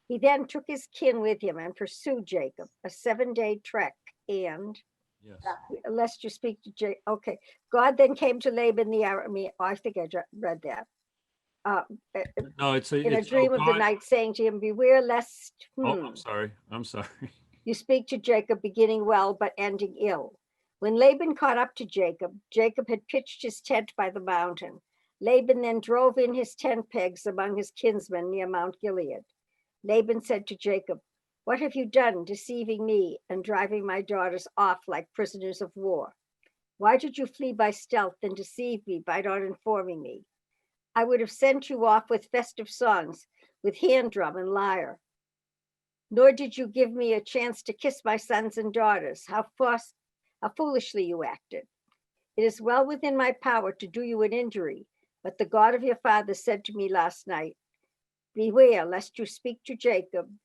He then took his kin with him and pursued Jacob, a 7-day trek. And Yes. lest you speak to Jacob. Okay. God then came to Laban the Aramean. Oh, I think I read that. No, it's In a dream of the night, saying to him, beware lest I'm sorry. I'm sorry. you speak to Jacob, beginning well, but ending ill. When Laban caught up to Jacob, Jacob had pitched his tent by the mountain. Laban then drove in his tent pegs among his kinsmen near Mount Gilead. Laban said to Jacob, "What have you done, deceiving me and driving my daughters off like prisoners of war? Why did you flee by stealth and deceive me by not informing me? I would have sent you off with festive songs, with hand drum and lyre. Nor did you give me a chance to kiss my sons and daughters. How foolishly you acted. It is well within my power to do you an injury, but the God of your father said to me last night, 'Beware lest you speak to Jacob,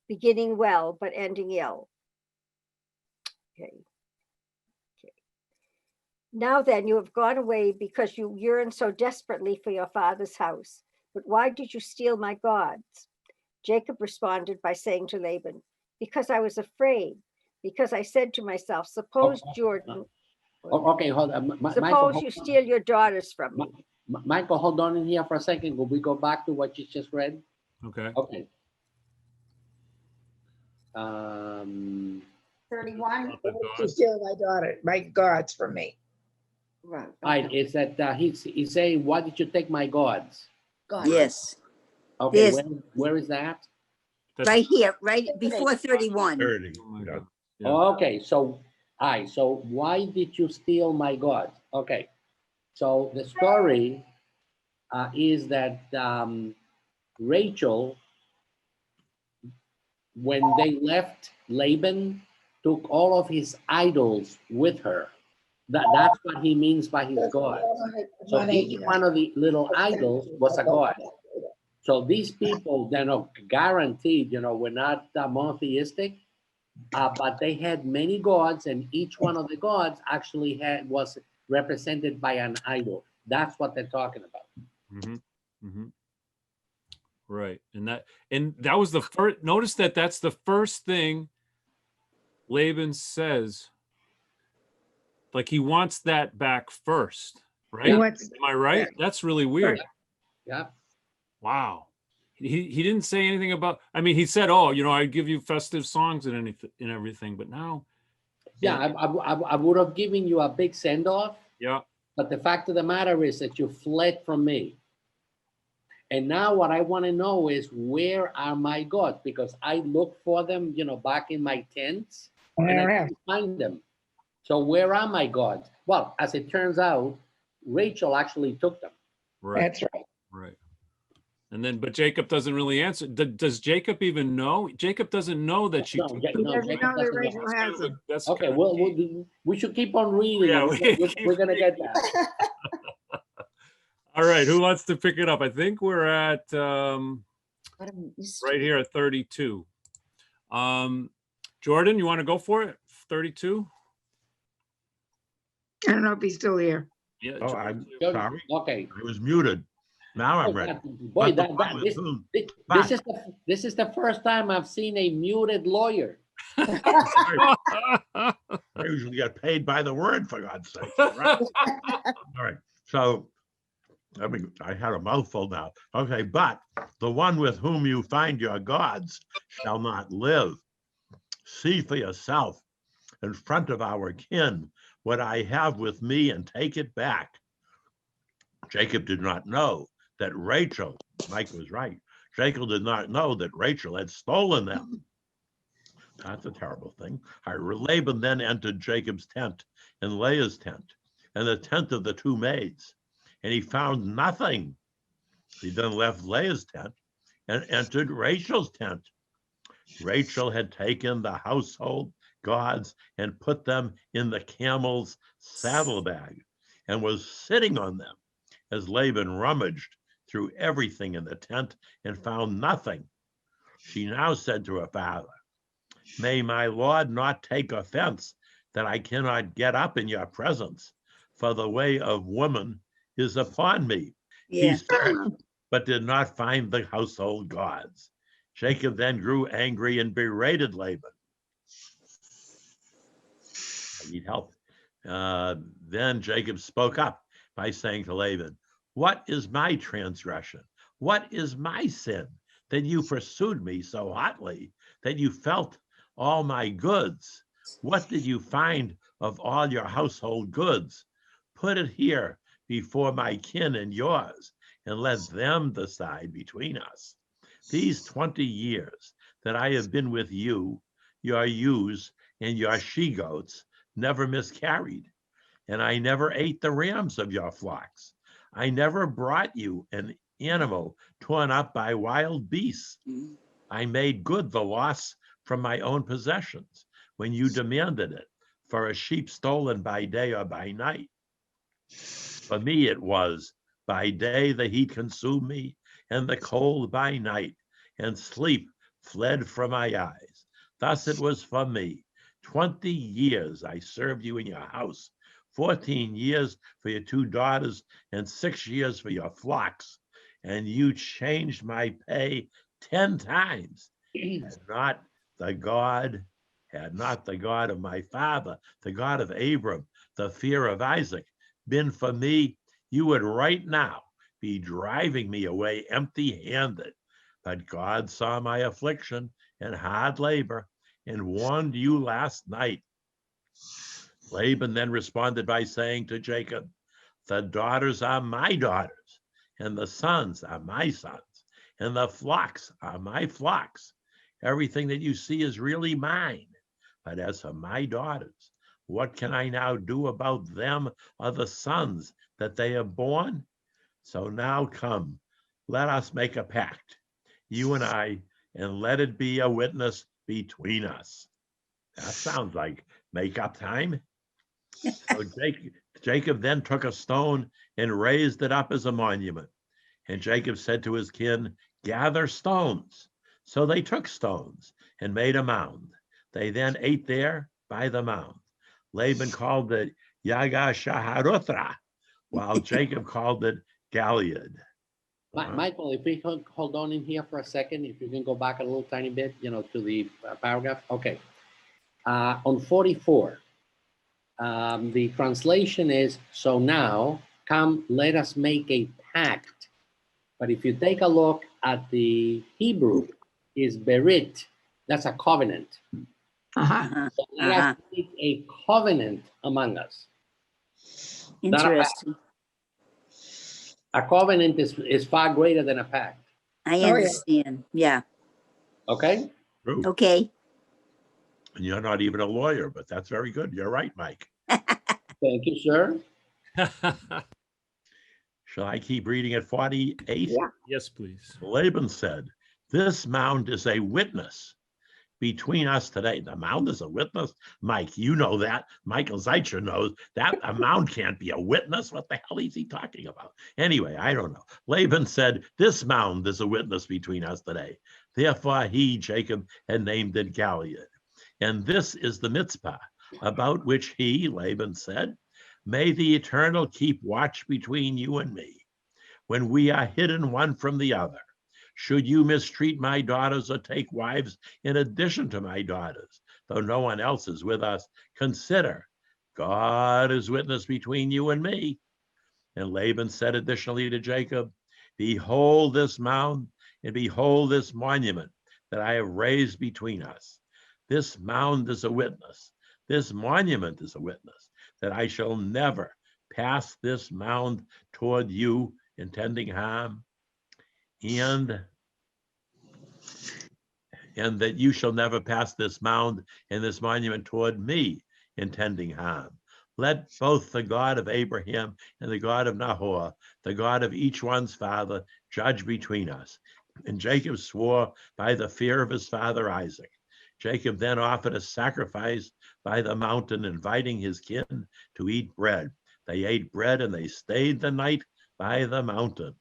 beginning well but ending ill.'" Okay. "Now then, you have gone away because you yearn so desperately for your father's house. But why did you steal my gods?" Jacob responded by saying to Laban, "Because I was afraid, because I said to myself, suppose Jordan, Okay, hold on. Michael, suppose hold you on. steal your daughters from me." Michael, hold on in here for a second. Will we go back to what you just read? Okay. Okay. 31. To steal my daughter, my gods from me. Right. All right, is that he's saying, "Why did you take my gods?" God. Yes, Okay, Yes. where is that? That's right here, right before 31. 30. Oh my Yeah. God. Yeah. Okay, so so why did you steal my gods? Okay, so the story is that Rachel, when they left, Laban took all of his idols with her. That's what he means by his gods. So each one of the little idols was a god. So these people, they're not guaranteed, were not monotheistic, but they had many gods, and each one of the gods actually was represented by an idol. That's what they're talking about. Mm-hmm. Mm-hmm. Right. And that was the first. Notice that's the first thing Laban says. Like he wants that back first, right? He wants- Am I right? That's really weird. Yeah. Wow. He didn't say anything about. I mean, he said, "Oh, I'd give you festive songs and anything and everything," but now. Yeah, I would have given you a big send off. Yeah. But the fact of the matter is that you fled from me. And now what I want to know is, where are my gods? Because I looked for them, back in my tents, and I couldn't find them. So where are my gods? Well, as it turns out, Rachel actually took them. Right. That's right. Right. And then, but Jacob doesn't really answer. Does Jacob even know? Jacob doesn't know that she. No, took He them. doesn't Jacob know that doesn't know. Rachel has them. That's Okay, kind of we should keep on reading. Yeah, We're gonna get that. All right, who wants to pick it up? I think we're at What a mystery. right here at 32. Jordan, you want to go for it? 32? I don't know if he's still here. Yeah. Oh, Jordan, I'm sorry. Okay. I was muted. Now I'm ready. Boy, But the one with whom- this is the first time I've seen a muted lawyer. I usually get paid by the word, for God's sake. Right? All right. So, I had a mouthful now. Okay, but the one with whom you find your gods shall not live. See for yourself in front of our kin what I have with me and take it back. Jacob did not know that Rachel, Mike was right, Jacob did not know that Rachel had stolen them. That's a terrible thing. Laban then entered Jacob's tent and Leah's tent and the tent of the two maids, and he found nothing. He then left Leah's tent and entered Rachel's tent. Rachel had taken the household gods and put them in the camel's saddlebag and was sitting on them as Laban rummaged through everything in the tent and found nothing. She now said to her father, "May my lord not take offense that I cannot get up in your presence, for the way of woman is upon me." Yeah. He searched, but did not find the household gods. Jacob then grew angry and berated Laban. I need help. Then Jacob spoke up by saying to Laban, "What is my transgression? What is my sin that you pursued me so hotly, that you felt all my goods? What did you find of all your household goods? Put it here before my kin and yours, and let them decide between us. These 20 years that I have been with you, your ewes and your she-goats never miscarried, and I never ate the rams of your flocks. I never brought you an animal torn up by wild beasts. I made good the loss from my own possessions when you demanded it for a sheep stolen by day or by night. For me it was, by day the heat consumed me, and the cold by night, and sleep fled from my eyes. Thus it was for me. 20 years I served you in your house, 14 years for your 2 daughters, and 6 years for your flocks. And you changed my pay 10 times. Had not the God of my father, the God of Abram, the fear of Isaac, been for me, you would right now be driving me away empty-handed. But God saw my affliction and hard labor and warned you last night. Laban then responded by saying to Jacob, the daughters are my daughters, and the sons are my sons, and the flocks are my flocks. Everything that you see is really mine. But as for my daughters, what can I now do about them or the sons that they have borne? So now come, let us make a pact, you and I, and let it be a witness between us. That sounds like make-up time. So Jacob then took a stone and raised it up as a monument. And Jacob said to his kin, gather stones. So they took stones and made a mound. They then ate there by the mound. Laban called it Yaga Shaharuthra, while Jacob called it Gilead. Michael, if we hold on in here for a second, if you can go back a little tiny bit, to the paragraph. Okay. On 44, the translation is, so now come, let us make a pact. But if you take a look at the Hebrew, is berit, that's a covenant. Uh-huh. So let us make a covenant among us. Interesting. A covenant is far greater than a pact. I yeah. understand. Yeah. Okay? True. Okay. And you're not even a lawyer, but that's very good. You're right, Mike. Thank you, sir. Shall I keep reading at 48? Yeah. Yes, please. Laban said, this mound is a witness between us today. The mound is a witness? Mike, you know that. Michael Zeitcher knows that. A mound can't be a witness. What the hell is he talking about? Anyway, I don't know. Laban said, this mound is a witness between us today. Therefore he, Jacob, had named it Gilead. And this is the mitzvah about which he, Laban, said, may the Eternal keep watch between you and me when we are hidden one from the other. Should you mistreat my daughters or take wives in addition to my daughters, though no one else is with us, consider God is witness between you and me. And Laban said additionally to Jacob, behold this mound and behold this monument that I have raised between us. This mound is a witness. This monument is a witness that I shall never pass this mound toward you intending harm, and that you shall never pass this mound and this monument toward me intending harm. Let both the God of Abraham and the God of Nahor, the God of each one's father, judge between us. And Jacob swore by the fear of his father Isaac. Jacob then offered a sacrifice by the mountain, inviting his kin to eat bread. They ate bread and they stayed the night by the mountain.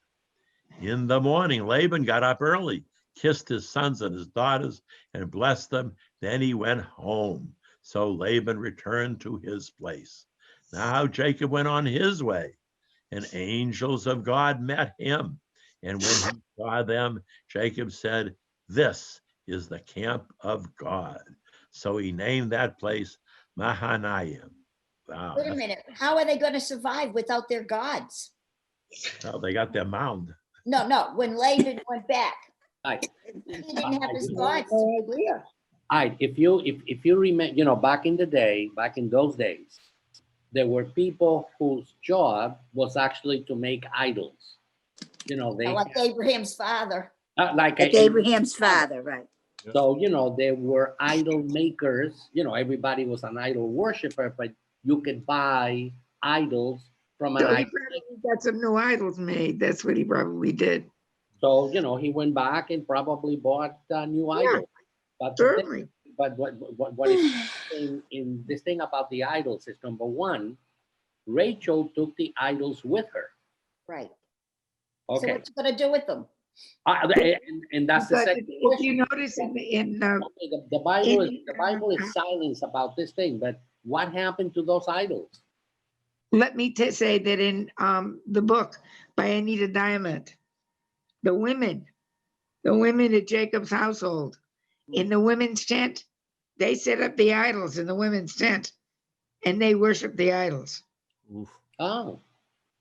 In the morning, Laban got up early, kissed his sons and his daughters, and blessed them. Then he went home. So Laban returned to his place. Now Jacob went on his way, and angels of God met him. And when he saw them, Jacob said, this is the camp of God. So he named that place Mahanaim. Wow. Wait a minute. How are they going to survive without their gods? Well, they got their mound. No. When Laban went back, Right. he didn't have his I gods. No idea. If you remember, back in the day, back in those days, there were people whose job was actually to make idols. You know, they Like Abraham's father. like Like Abraham's father, right? So, you know, there were idol makers. You know, everybody was an idol worshiper, but you could buy idols from an So he idol. probably got some new idols made. That's what he probably did. So, you know, he went back and probably bought a new idol. But the thing- Certainly. but what is in this thing about the idols is, number one, Rachel took the idols with her. Right. So Okay. what you gonna do with them? And that's the But second if you question. notice Okay, the Bible is silent about this thing, but what happened to those idols? let me say that in the book by Anita Diamond, the women at Jacob's household, in the women's tent, they set up the idols in the women's tent and they worship the idols. Oof. Oh,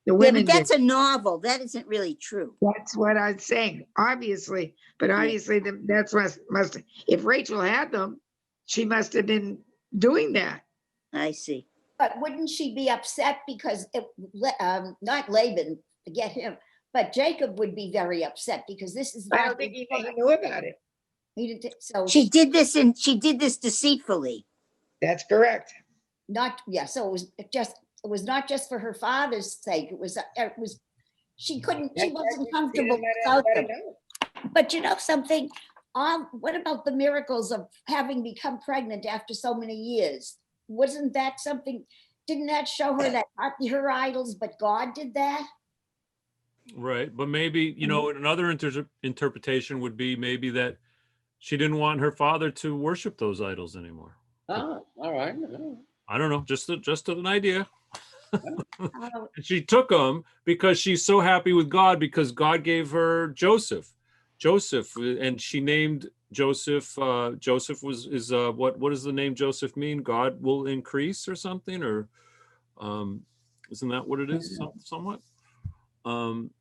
The Yeah, women but that's did. a novel. That isn't really true. That's what I'm saying, obviously, but obviously that's must, if Rachel had them, she must have been doing that. I see. But wouldn't she be upset because not Laban, forget him, but Jacob would be very upset because this is I not. don't think he knew about it. He did, so She did this and she did this deceitfully. That's correct. not, yeah, so it was not just for her father's sake. It was she wasn't comfortable without them. But you know something? What about the miracles of having become pregnant after so many years? Wasn't that something? Didn't that show her that not her idols, but God did that? Right. But maybe, you know, another interpretation would be maybe that she didn't want her father to worship those idols anymore. all right. I don't know, just an idea. Oh, And she took them because she's so happy with God because God gave her Joseph, and she named Joseph. Joseph is what does the name Joseph mean? God will increase or something, or isn't that what it is? Somewhat.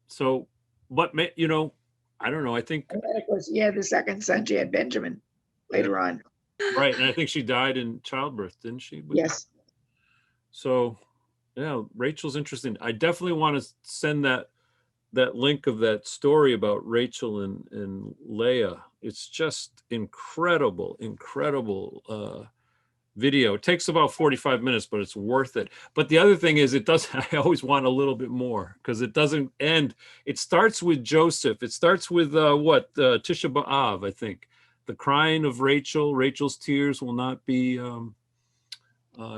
So, but you know, I don't know. I think And then, of course, the second son, she had Benjamin later on. right, and I think she died in childbirth, didn't she? Yes. So, yeah, Rachel's interesting. I definitely want to send that link of that story about Rachel and Leah. It's just incredible video. It takes about 45 minutes, but it's worth it. But the other thing is I always want a little bit more because it doesn't end. It starts with Joseph. It starts with Tisha Ba'av, I think. The crying of Rachel's tears will not be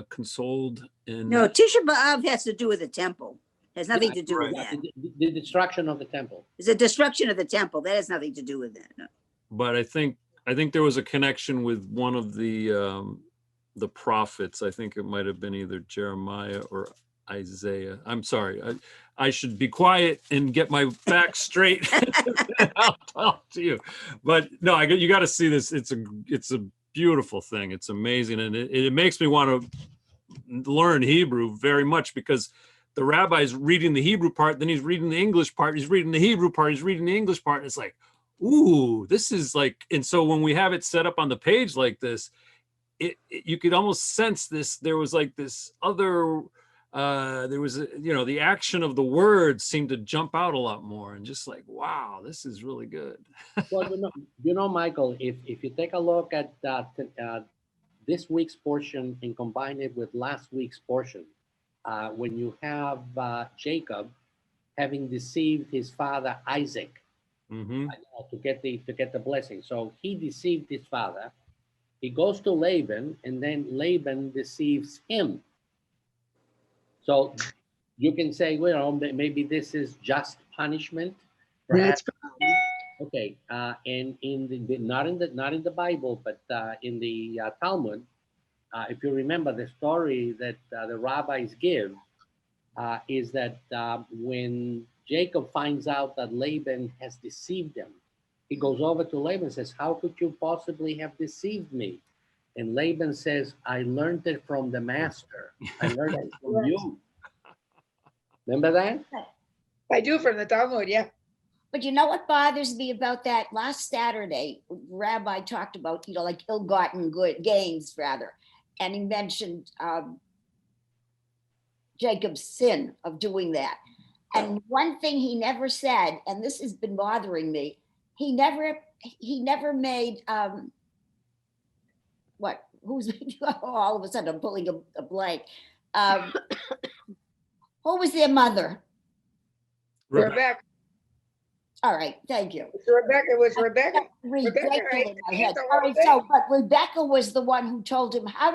consoled. No, Tisha B'av has to do with the temple. Has nothing to do with right. that. The destruction of the temple. It's a destruction of the temple. That has nothing to do with that. No. But I think there was a connection with one of the prophets. I think it might have been either Jeremiah or Isaiah. I'm sorry. I should be quiet and get my facts straight. I'll talk to you. But no, you got to see this. It's a beautiful thing. It's amazing, and it makes me want to learn Hebrew very much because the rabbi's reading the Hebrew part, then he's reading the English part, he's reading the Hebrew part, he's reading the English part. And it's like, ooh, this is like, and so when we have it set up on the page like this, you could almost sense this. There was like this other, there was, the action of the words seemed to jump out a lot more and just like, wow, this is really good. Well, Michael, if you take a look at this week's portion and combine it with last week's portion, when you have Jacob having deceived his father Isaac to get the blessing, so he deceived his father. He goes to Laban, and then Laban deceives him. So you can say, well, maybe this is just punishment. Perhaps. Okay, and not in the Bible, but in the Talmud, if you remember the story that the rabbis give, is that when Jacob finds out that Laban has deceived him, he goes over to Laban and says, how could you possibly have deceived me? And Laban says, I learned it from the master. I learned it from you. Remember that? I do, from the Talmud, yeah. But you know what bothers me about that? Last Saturday, Rabbi talked about, like ill-gotten gains, rather. And he mentioned Jacob's sin of doing that. And one thing he never said, and this has been bothering me, he never made what? Who's all of a sudden I'm pulling a blank. Who was their mother? Rebecca. All right, thank you. Rebecca was Rebecca. Rebecca right? in my head. All right, so but Rebecca was the one who told him how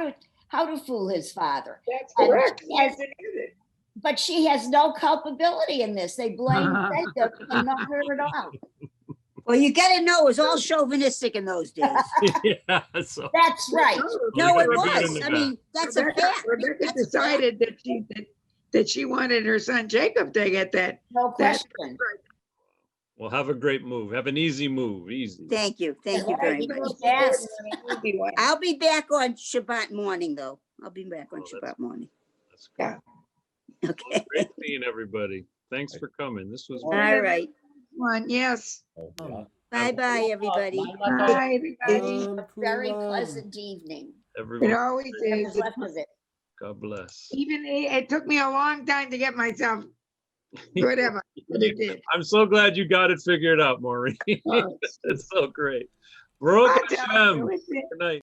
to fool his father. That's And correct. she has- but she has no culpability in this. They blame Jacob and not her at all. Well, you gotta know, it was all chauvinistic in those days. Yeah. So That's right. No, Well, it they're good in was. the I mean, that's a Rebecca, fact. Rebecca That's a fact. decided that she wanted her son Jacob to get that. No question. well, have a great move. Have an easy move. Easy. Thank you very Right. much. Yes. I'll be back on Shabbat morning, though. I'll be back on Oh, that's- Shabbat morning. That's good. Yeah. Okay. Great seeing everybody. Thanks for coming. This was All right. One, yes. Bye-bye, everybody. Bye, everybody. Very pleasant evening. It everyone. always Whatever's is. left of it. God bless. Even it took me a long time to get myself, whatever, but it did. I'm so glad you got it figured out, Maureen. Oh. It's so great. Baruch I tell you, Hashem. it's- Good night.